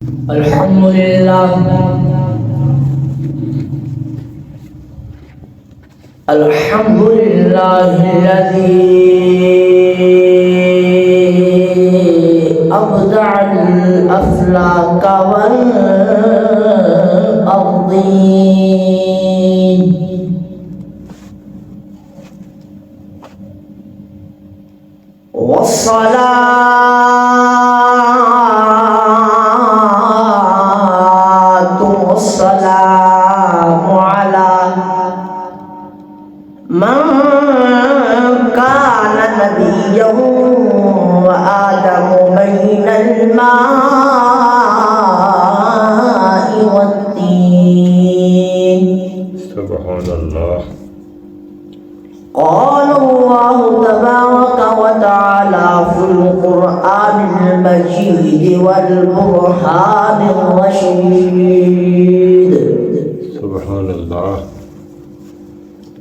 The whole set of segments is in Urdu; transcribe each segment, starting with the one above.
الحمد لله الحمد لله الذي أبدع الأفلاك والأرضين والسلام على من كان نبيا وآدم بين الماء والطين. سبحان الله. قال الله تبارك وتعالى في القرآن المجيد والبرهان الرشيد. سبحان الله.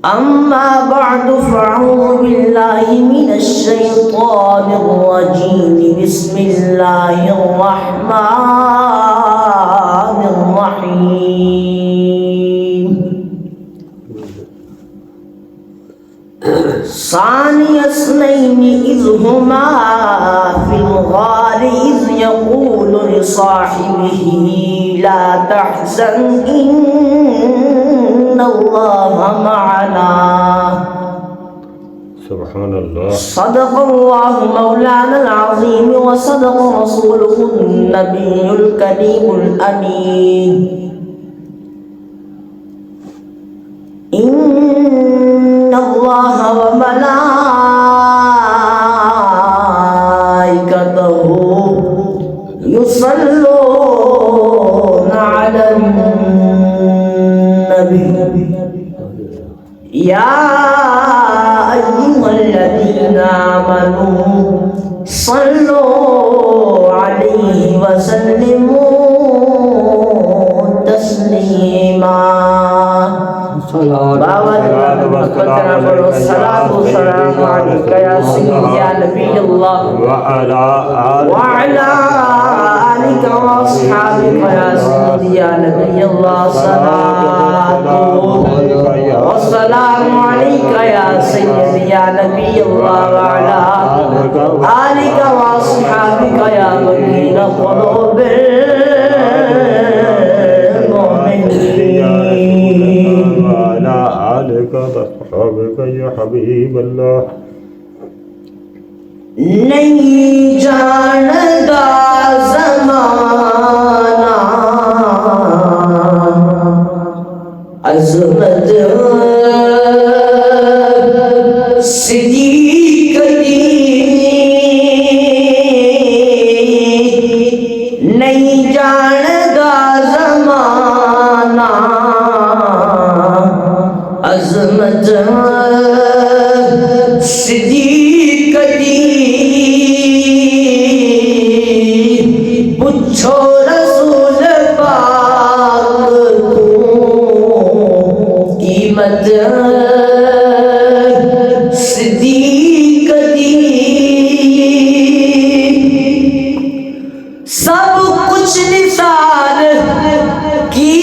أما بعد فأعوذ بالله من الشيطان الرجيم. بسم الله الرحمن الرحيم. ثاني اثنين إذ هما في الغار إذ يقول لصاحبه لا تحزن إن الله معنا. سبحان الله. صدق الله مولانا العظيم وصدق رسوله النبي الكريم الأمين. إن الله وملائكته يصلون على النبي يا أيها الذين آمنوا صلوا عليه وسلموا تسليما. الصلاة والسلام عليك يا سيدي يا نبي الله وعلى آلك وأصحابك يا سيدي يا نبي الله. صلاة والسلام عليك يا سيدي يا نبي الله وعلى آلك وأصحابك يا مكين قلوب صحابك يا حبيب الله. نہیں جانتا زمانہ عظمت صدیق دی. نہیں جانتا زمانہ عظمت صدیق دی. پوچھو رسول پاک کو قیمت صدیق دی. سب کچھ نثار کی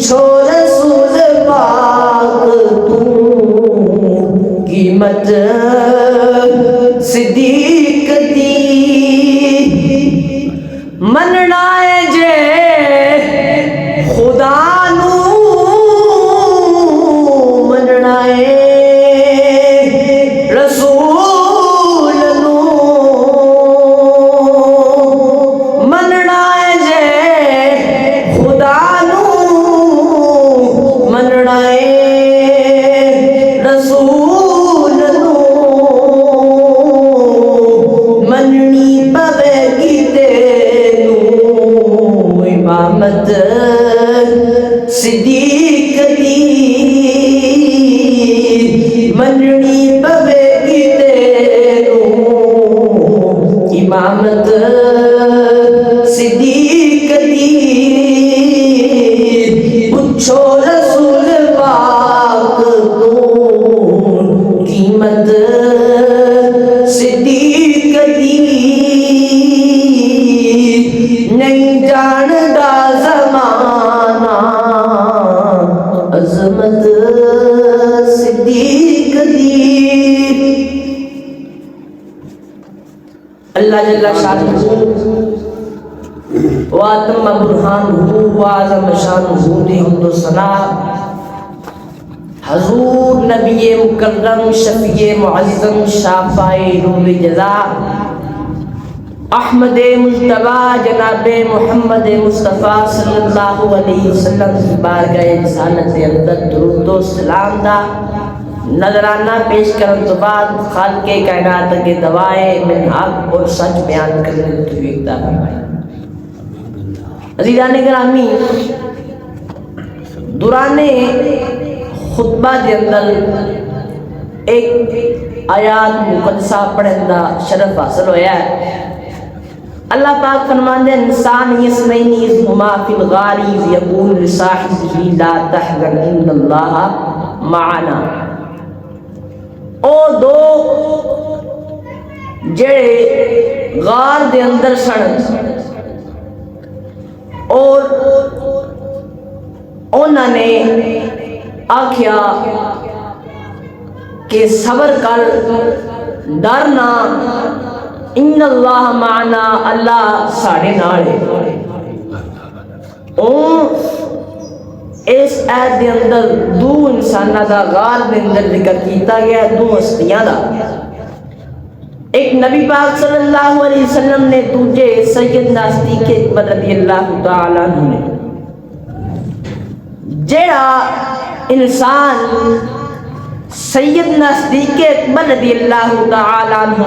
پوچھو رسول پاک تو قیمت صدیق دی مننا ہے جے خدا نو مننا ہے رسول نو مننا ہے جے خدا نو مننا ہے رسول نو مننی پوے گی تینو امامت صدیق دی مننی پوے گی تینو امامت صدیق دی پوچھو رسول پاک تو قیمت صدیق دی نہیں جاندا زمانہ عظمت صدیق دی اللہ جل شانہ واتم برہانہ وعظم شانہ دی حمد و ثنا حضور نبی مکرم شفیع معظم شافع نور جزا احمد مجتبی جناب محمد مصطفیٰ صلی اللہ علیہ وسلم کی بارگاہ رسالت اندر درود و سلام دا نظرانہ پیش کرن تو بعد خالق کائنات کے دوائے من حق اور سچ بیان کرنے توفیق عطا فرمائے۔ عزیزان گرامی، دوران خطبہ دے اندر ایک آیات مقدسہ پڑھن دا شرف حاصل ہویا ہے۔ اللہ پاک فرماندے انسان یسنین اذ ہما فی الغار اذ یقول لصاحبہ لا تحزن ان اللہ معنا۔ او دو جڑے غار دے اندر سن اور انہوں نے آکھیا کہ صبر کر، ڈرنا، ان اللہ معنا، اللہ ساڑے نال ہے۔ اس آیت دے اندر دو انسانہ دا غار دے اندر ذکر کیتا گیا، دو ہستیاں دا۔ ایک نبی پاک صلی اللہ علیہ وسلم نے، دوجے سیدنا صدیق اکبر رضی اللہ تعالیٰ عنہ نے۔ جیڑا انسان سیدنا صدیق اکبر رضی اللہ تعالیٰ عنہ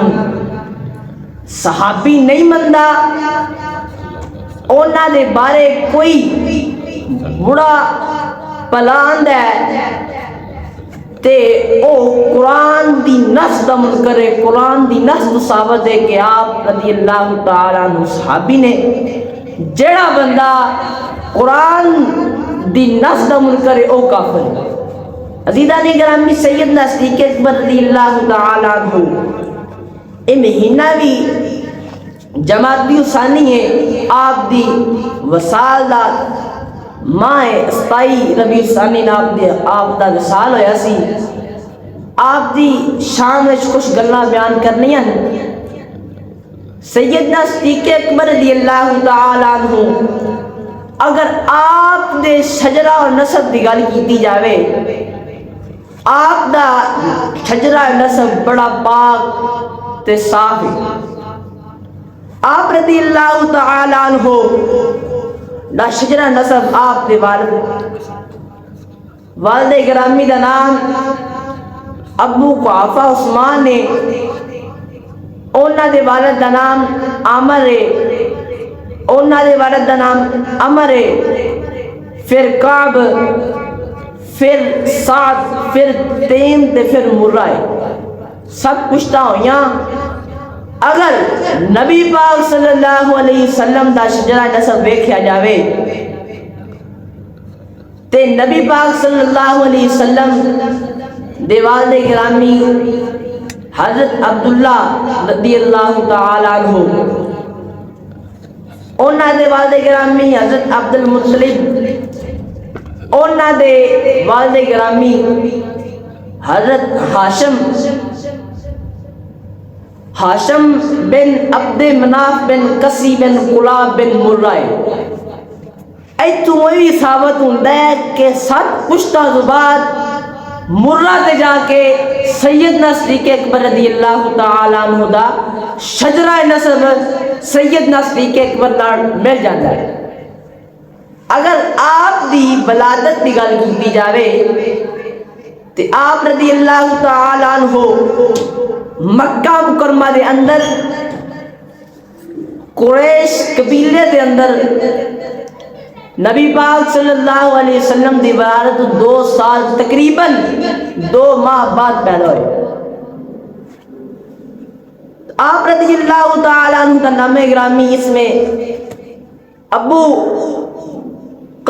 صحابی نہیں مندا، انہاں دے بارے کوئی بڑا پلان ہے تے او قرآن دی نص دا منکر ہے، قرآن دی نص ثابت ہے کہ آپ رضی اللہ تعالیٰ عنہ صحابی نے۔ جڑا بندہ قرآن دی نص دا منکر ہے او کافر ہے۔ عزیزان گرامی، سیدنا صدیق اکبر رضی اللہ تعالیٰ عنہ اے مہینہ بھی جمادی ثانی ہے، آپ دی وصال دا ماہ 27 ربیع ثانی آپ دا وصال ہویا سی۔ آپ دی شان وچ کچھ گلاں بیان کرنیاں۔ سیدنا صدیق اکبر رضی اللہ تعالیٰ عنہ اگر آپ دے شجرہ اور نسب دی گل کیتی جاوے، آپ دا شجرہ نسب بڑا پاک تے صاف ہے۔ آپ رضی اللہ تعالیٰ عنہ دا شجرہ نسب آپ دے والد گرامی دا نام ابو قحافہ عثمان نے، اونا دے والد دا نام عامر ہے، اونا دے والد دا نام عمر ہے، پھر کعب، پھر سعد، پھر تیم تے پھر مرہ ہے۔ سب پشتہ ہویاں اگر نبی پاک صلی اللہ علیہ وسلم دا شجرہ نسب ویکھیا جاوے تے نبی پاک صلی اللہ علیہ وسلم دے والد گرامی حضرت عبداللہ رضی اللہ تعالیٰ عنہ، اونا دے والد گرامی حضرت عبد المطلب اونا دے والد گرامی حضرت ہاشم بن عبد مناف بن قسی بن کلاب بن مرائے ایتو موی ثابت ہوندہ ہے کہ 7 پشتہ زباد مرہ تے جا کے سیدنا صدیق اکبر رضی اللہ تعالیٰ عنہ دا شجرہ نسب سیدنا صدیق اکبر نال مل جاتا ہے. اگر آپ دی ولادت دی گل کی جاوے تے آپ رضی اللہ تعالیٰ عنہ مکہ مکرمہ دے اندر قریش قبیلے دے اندر نبی پاک صلی اللہ علیہ وسلم دی ولادت 2 سال تقریباً 2 ماہ بعد پیدا ہوئے. آپ رضی اللہ تعالیٰ عنہ کا نام گرامی اس میں ابو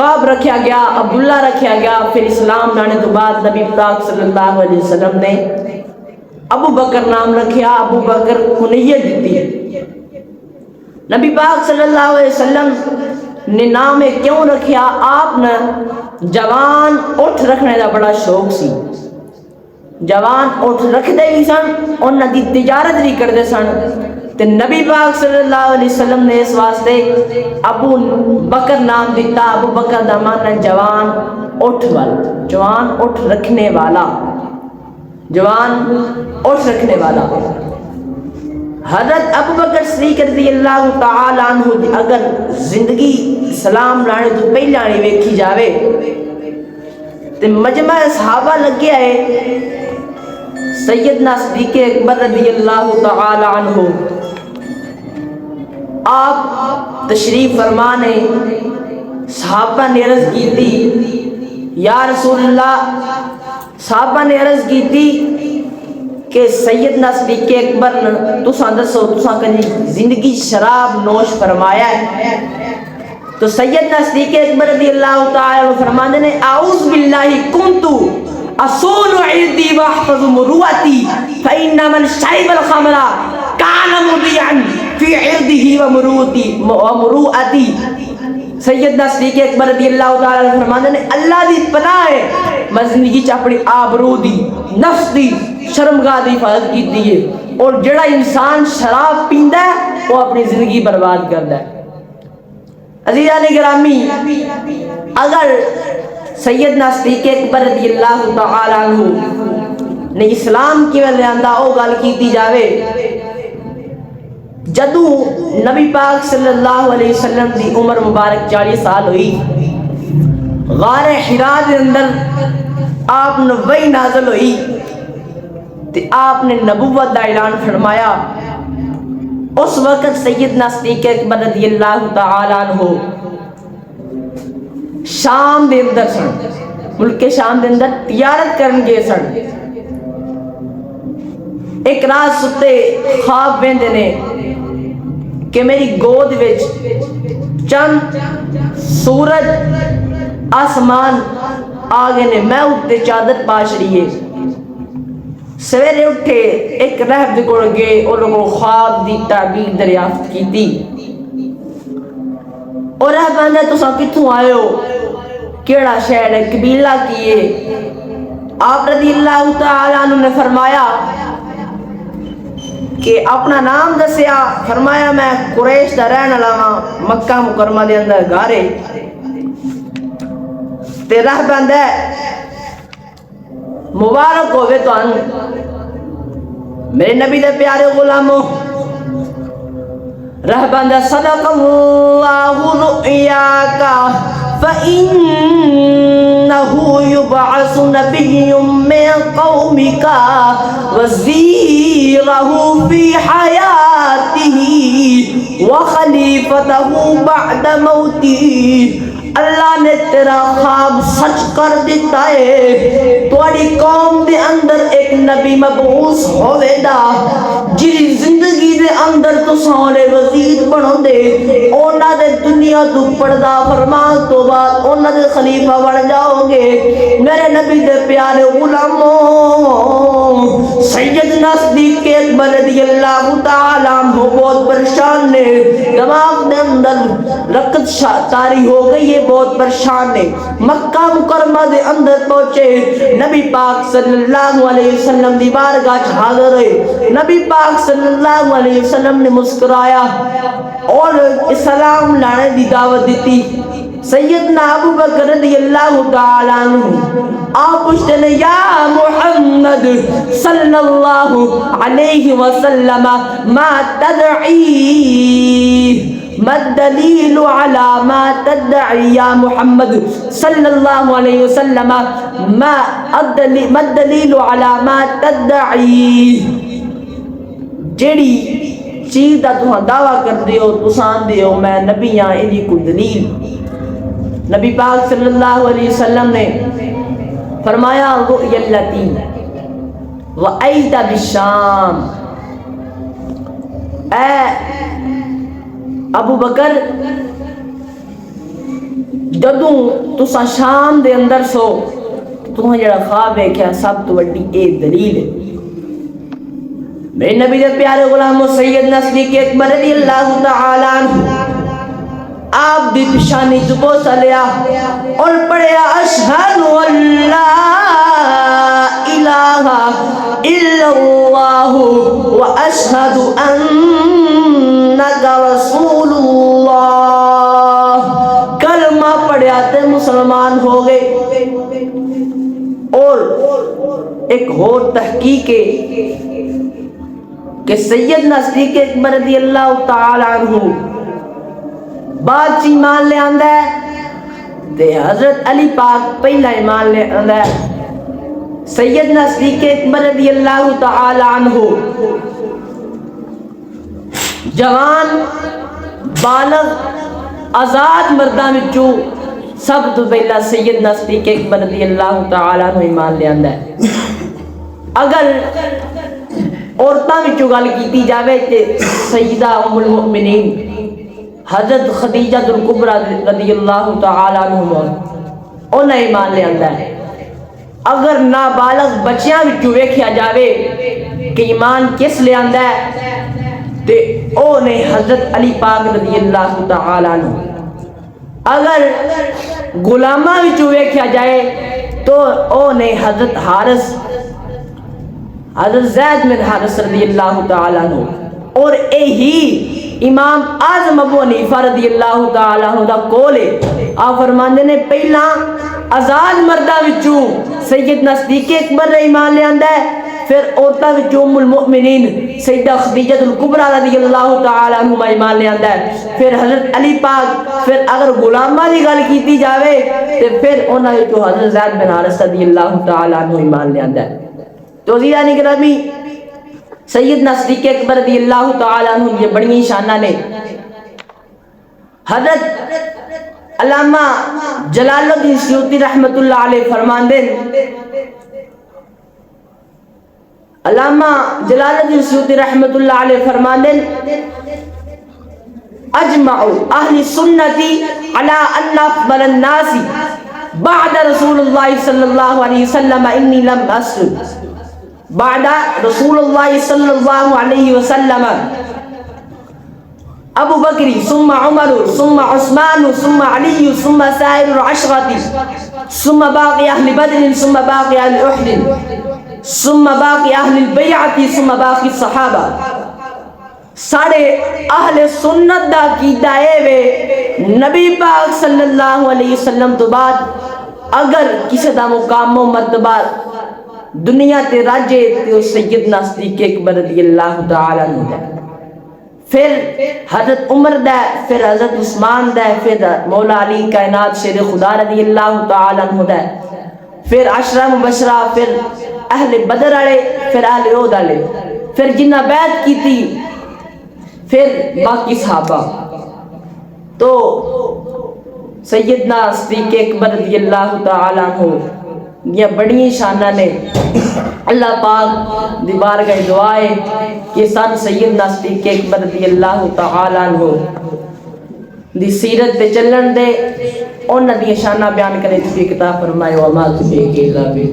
قاب رکھا گیا، عبداللہ رکھا گیا. پھر اسلام لانے تو بعد نبی پاک صلی اللہ علیہ وسلم نے ابو بکر نام رکھیا، ابو بکر کنیت دیتی. نبی پاک صلی اللہ علیہ وسلم نے نام کیوں رکھیا؟ آپ نے جوان اٹھ رکھنے دا بڑا شوق سی. جوان اٹھ رکھ دے بھی سن، انہاں دی تجارت بھی کر دے سن. تے نبی پاک صلی اللہ علیہ وسلم نے اس واسطے ابو بکر نام دیتا. ابو بکر دا معنی جوان اٹھ والا، جوان اٹھ رکھنے والا، جوان اٹھ رکھنے والا. حضرت ابو بکر صدیق رضی اللہ تعالیٰ عنہ اگر زندگی اسلام لانے تو پہلا نہیں ویکھی جاوے تے مجمع صحابہ لگیا ہے سیدنا صدیق اکبر رضی اللہ تعالیٰ عنہ آپ تشریف فرمانے. صحابہ نے عرض کی تھی یا رسول اللہ، صحابہ نے عرض کی تھی کہ سیدنا صدیق اکبر تساں دسو تساں کدی زندگی شراب نوش فرمایا ہے؟ تو سیدنا صدیق اکبر رضی اللہ تعالی عنہ فرماندے نے اعوذ باللہ کنت اصون عردی واحفظ مروتی فإن من شرب الخمر كان مضيعا في عرضه ومروءتی. سیدنا صدیق اکبر رضی اللہ تعالی عنہ فرماندے نے اللہ دی پناہ ہے میں زندگی چ اپنی آبرو دی، نفس دی، شرمگاہ دی حفاظت کیتی ہے. اور جڑا انسان شراب پیندا ہے وہ اپنی زندگی برباد کردا ہے. عزیزان گرامی، اگر سیدنا صدیق اکبر رضی اللہ تعالی عنہ نے اسلام کیویں لیاندا او گل کیتی جاوے جدو نبی پاک صلی اللہ علیہ وسلم دی عمر مبارک 40 سال ہوئی، غار حرا دے اندر آپ نے وحی نازل ہوئی تے آپ نے نبوت دا اعلان فرمایا. اس وقت سیدنا صدیق اکبر رضی اللہ تعالی عنہ شام دے اندر سن، ملک شام دے اندر تجارت کرن گئے سن. ایک رات ستے خواب ویندے نے کہ میری گود وچ چند سورج آسمان آگے نے، میں اٹھتے چادر پاش رہی ہے. سویرے اٹھے ایک رہب دے کول گئے اور لوگوں خواب دی تعبیر دریافت کی تھی. اور رہب آندہ تساں کتھوں آئے ہو، کیڑا شہر ہے، قبیلہ کیے؟ آپ رضی اللہ تعالیٰ عنہ نے فرمایا کہ اپنا نام دسیا. فرمایا میں قریش دا رہن والا ہاں، مکہ مکرمہ دے اندر گارے. تے رہ بندہ مبارک ہوئے تو ان میرے نبی دے پیارے غلاموں. رہ بندہ صدق اللہ رؤیاک فإنه يبعث نبي من قومك وزيره في حياته وخليفته بعد موته. اللہ نے تیرا خواب سچ کر دیتا ہے، تواڈی قوم دے اندر ایک نبی مبعوث ہوئے دا جی زندگی دے اندر تساں وزیر بنو دے اونا دے دنیا تو پردہ فرمان تو بعد اونا دے خلیفہ بن جاؤ گے میرے نبی دے پیارے غلاموں سیدنا صدیق اکبر رضی اللہ تعالیٰ عنہ بہت پریشان نے دماغ دے اندر رکت تاری ہو گئی ہے بہت پریشان نے مکہ مکرمہ دے اندر پہنچے نبی پاک صلی اللہ علیہ وسلم دی بارگاہ حاضر ہوئے نبی پاک صلی اللہ علیہ وسلم نے مسکرایا اور اسلام لانے دی دعوت دیتی سیدنا ابو بکر رضی اللہ تعالیٰ عنہ آپ پوچھتے ہیں یا محمد صلی اللہ علیہ وسلم ما تدعی ما الدلیل علی ما تدعی یا محمد صلی اللہ علیہ وسلم ما الدلیل علی ما تدعی جیڑی چیز دا تہاں دعویٰ کر دیو تسان دیو میں نبی ہاں ایدی کوئی دلیل نبی پاک صلی اللہ علیہ وسلم نے فرمایا رؤی اللتی رأیت بالشام اے ابو بکر جدوں تسا شام دے اندر سو تہاں جڑا خواب ہے کیا سب تو وڈی ایک دلیل ہے میرے نبی دے پیارے غلام سیدنا صدیق اکبر رضی اللہ تعالیٰ عنہ آپ دی پیشانی چکو سلیا اور پڑھیا اشہد ان لا الہ الا اللہ و اشہد انک رسول اللہ کلمہ پڑھیا تے مسلمان ہو گئے اور ایک اور تحقیق ہے کہ سیدنا صدیق اکبر رضی اللہ تعالیٰ عنہ بعد چی ایمان لے آندہ ہے تے حضرت علی پاک پہلا ایمان لے آندہ ہے سیدنا صدیق اکبر رضی اللہ تعالیٰ عنہ جوان بالغ آزاد مردہ وچوں سب تو پہلا سیدنا صدیق اکبر رضی اللہ تعالیٰ عنہ ایمان لے آندہ ہے اگر عورتاں وچوں گل کیتی جاوے تے سیدہ ام المؤمنین حضرت خدیجہ الکبریٰ رضی اللہ تعالیٰ عنہ انہاں ایمان لے آندا ہے اگر نابالغ بچیاں وچوں ویکھیا جاوے کہ ایمان کس لے آندا ہے تے او نے حضرت علی پاک رضی اللہ تعالیٰ عنہ اگر غلاماں وچوں ویکھیا جائے تو او نے حضرت حارث حضرت زید بن حارث رضی اللہ تعالیٰ عنہ اور یہی امام اعظم ابو حنیفہ رضی اللہ تعالیٰ عنہ دا کول ہے آپ فرماندے نے پہلا آزاد مردہ وچوں سیدنا صدیق اکبر ایمان لے آندا ہے پھر عورتاں وچوں ام المؤمنین سیدہ خدیجہ الکبریٰ رضی اللہ تعالیٰ عنہ ایمان لے آندا ہے پھر حضرت علی پاک پھر اگر غلاماں دی گل کیتی جاوے تے پھر انہاں وچوں حضرت زید بن حارث رضی اللہ تعالیٰ عنہ ایمان لے آندا ہے تو عزیزان گرامی سیدنا صدیق اکبر رضی اللہ تعالیٰ عنہ یہ بڑی شانہ نے حضرت علامہ جلال الدین سیوطی رحمت اللہ علیہ فرماندے علامہ جلال الدین سیوطی رحمت اللہ علیہ فرماندے اجمع اہل سنتی علی ان افضل الناس بعد رسول اللہ صلی اللہ علیہ وسلم انی لم اسلم بعد رسول اللہ صلی اللہ علیہ وسلم ابو بکری ثم عمر ثم عثمان ثم علی ثم سائر العشرة ثم باقی اہل بدر ثم باقی اہل احد ثم باقی اہل البیعة ثم باقی الصحابہ ساڑھے اہل سنت دا کی دائے وے نبی پاک صلی اللہ علیہ وسلم تو بعد اگر کسی دا مقام و مرتبہ دنیا تے راجے تے سیدنا صدیق اکبر رضی اللہ تعالیٰ عنہ دا پھر حضرت عمر دا پھر حضرت عثمان دا پھر مولا علی کائنات شیر خدا رضی اللہ تعالیٰ عنہ دا پھر عشرہ مبشرہ پھر اہل بدر علیہ پھر اہل احد علیہ پھر جنہ بیعت کی تھی پھر باقی صحابہ تو سیدنا صدیق اکبر رضی اللہ تعالیٰ عنہ یہ بڑی شانہ نے اللہ پاک دی بارگاہ دعا ہے کہ سن سیدنا صدیق اکبر رضی اللہ تعالیٰ عنہ دی سیرت پہ چلن دے انہاں دی شانہ بیان کرنے توفیق عطا فرمائے وما توفیق الا باللہ.